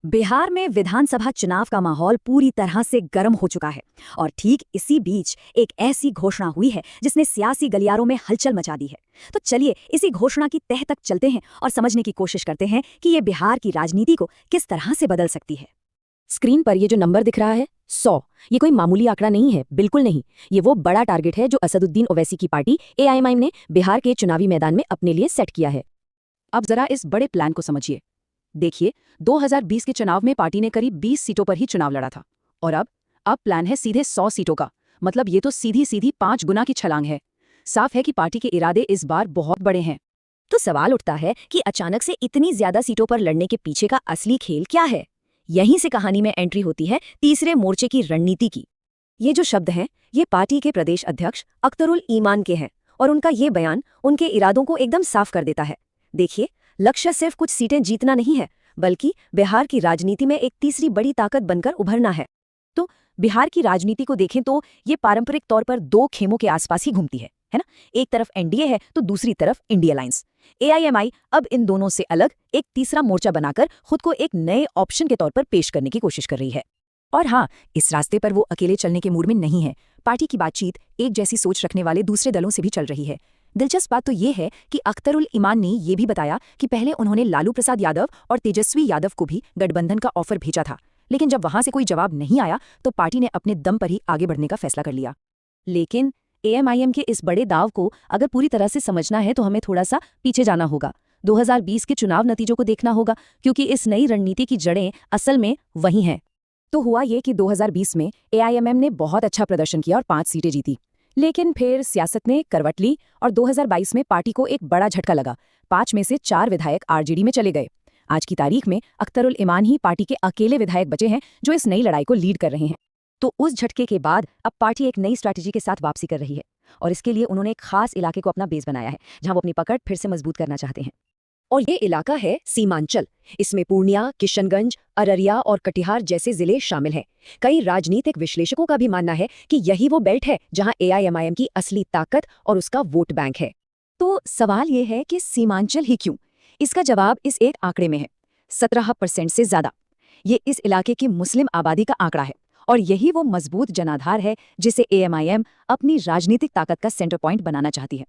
बिहार में विधानसभा चुनाव का माहौल पूरी तरह से गर्म हो चुका है और ठीक इसी बीच एक ऐसी घोषणा हुई है जिसने सियासी गलियारों में हलचल मचा दी है। तो चलिए इसी घोषणा की तह तक चलते हैं और समझने की कोशिश करते हैं कि ये बिहार की राजनीति को किस तरह से बदल सकती है। स्क्रीन पर ये जो नंबर दिख रहा है 100, ये कोई मामूली आंकड़ा नहीं है, बिल्कुल नहीं। ये वो बड़ा टारगेट है जो असदुद्दीन ओवैसी की पार्टी एआईएमआईएम ने बिहार के चुनावी मैदान में अपने लिए सेट किया है। अब जरा इस बड़े प्लान को समझिए। देखिए, 2020 के चुनाव में पार्टी ने करीब 20 सीटों पर ही चुनाव लड़ा था और अब प्लान है सीधे 100 सीटों का। मतलब ये तो सीधी सीधी 5 गुना की छलांग है। साफ है कि पार्टी के इरादे इस बार बहुत बड़े हैं। तो सवाल उठता है कि अचानक से इतनी ज्यादा सीटों पर लड़ने के पीछे का असली खेल क्या है। यहीं से कहानी में एंट्री होती है तीसरे मोर्चे की रणनीति की। ये जो शब्द हैं ये पार्टी के प्रदेश अध्यक्ष अख्तरुल ईमान के हैं और उनका ये बयान उनके इरादों को एकदम साफ कर देता है। देखिए, लक्ष्य सिर्फ कुछ सीटें जीतना नहीं है बल्कि बिहार की राजनीति में एक तीसरी बड़ी ताकत बनकर उभरना है। तो बिहार की राजनीति को देखें तो ये पारंपरिक तौर पर दो खेमों के आसपास ही घूमती है ना। एक तरफ एनडीए है तो दूसरी तरफ इंडिया अलायंस। एआईएमआई अब इन दोनों से अलग एक तीसरा मोर्चा बनाकर खुद को एक नए ऑप्शन के तौर पर पेश करने की कोशिश कर रही है। और हाँ, इस रास्ते पर वो अकेले चलने के मूड में नहीं है। पार्टी की बातचीत एक जैसी सोच रखने वाले दूसरे दलों से भी चल रही है। दिलचस्प बात तो ये है कि अख्तरुल ईमान ने ये भी बताया कि पहले उन्होंने लालू प्रसाद यादव और तेजस्वी यादव को भी गठबंधन का ऑफर भेजा था, लेकिन जब वहां से कोई जवाब नहीं आया तो पार्टी ने अपने दम पर ही आगे बढ़ने का फैसला कर लिया। लेकिन एएमआईएम के इस बड़े दाव को अगर पूरी तरह से समझना है तो हमें थोड़ा सा पीछे जाना होगा। 2020 के चुनाव नतीजों को देखना होगा, क्योंकि इस नई रणनीति की जड़ें असल में वही हैं। तो हुआ ये कि 2020 में एआईएमआईएम ने बहुत अच्छा प्रदर्शन किया और 5 सीटें जीती। लेकिन फिर सियासत ने करवट ली और 2022 में पार्टी को एक बड़ा झटका लगा। 5 में से 4 विधायक आरजेडी में चले गए। आज की तारीख में अख्तरुल ईमान ही पार्टी के अकेले विधायक बचे हैं जो इस नई लड़ाई को लीड कर रहे हैं। तो उस झटके के बाद अब पार्टी एक नई स्ट्रैटेजी के साथ वापसी कर रही है और इसके लिए उन्होंने एक खास इलाके को अपना बेस बनाया है जहां वो अपनी पकड़ फिर से मजबूत करना चाहते हैं। और ये इलाका है सीमांचल। इसमें पूर्णिया, किशनगंज, अररिया और कटिहार जैसे जिले शामिल हैं। कई राजनीतिक विश्लेषकों का भी मानना है कि यही वो बेल्ट है जहां एआईएमआईएम की असली ताकत और उसका वोट बैंक है। तो सवाल ये है कि सीमांचल ही क्यों? इसका जवाब इस एक आंकड़े में है, 17% से ज्यादा। ये इस इलाके की मुस्लिम आबादी का आंकड़ा है और यही वो मजबूत जनाधार है जिसे एएमआईएम अपनी राजनीतिक ताकत का सेंटर पॉइंट बनाना चाहती है।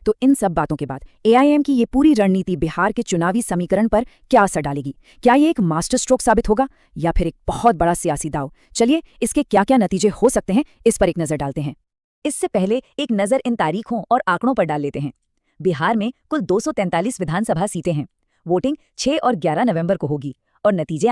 तो इन सब बातों के बाद एआईएम की ये पूरी रणनीति बिहार के चुनावी समीकरण पर क्या असर डालेगी? क्या ये एक मास्टर स्ट्रोक साबित होगा या फिर एक बहुत बड़ा सियासी दांव? चलिए इसके क्या क्या नतीजे हो सकते हैं इस पर एक नजर डालते हैं। इससे पहले एक नजर इन तारीखों और आंकड़ों पर डाल लेते हैं। बिहार में कुल 243 विधानसभा सीटें हैं। वोटिंग 6 और 11 नवंबर को होगी और नतीजे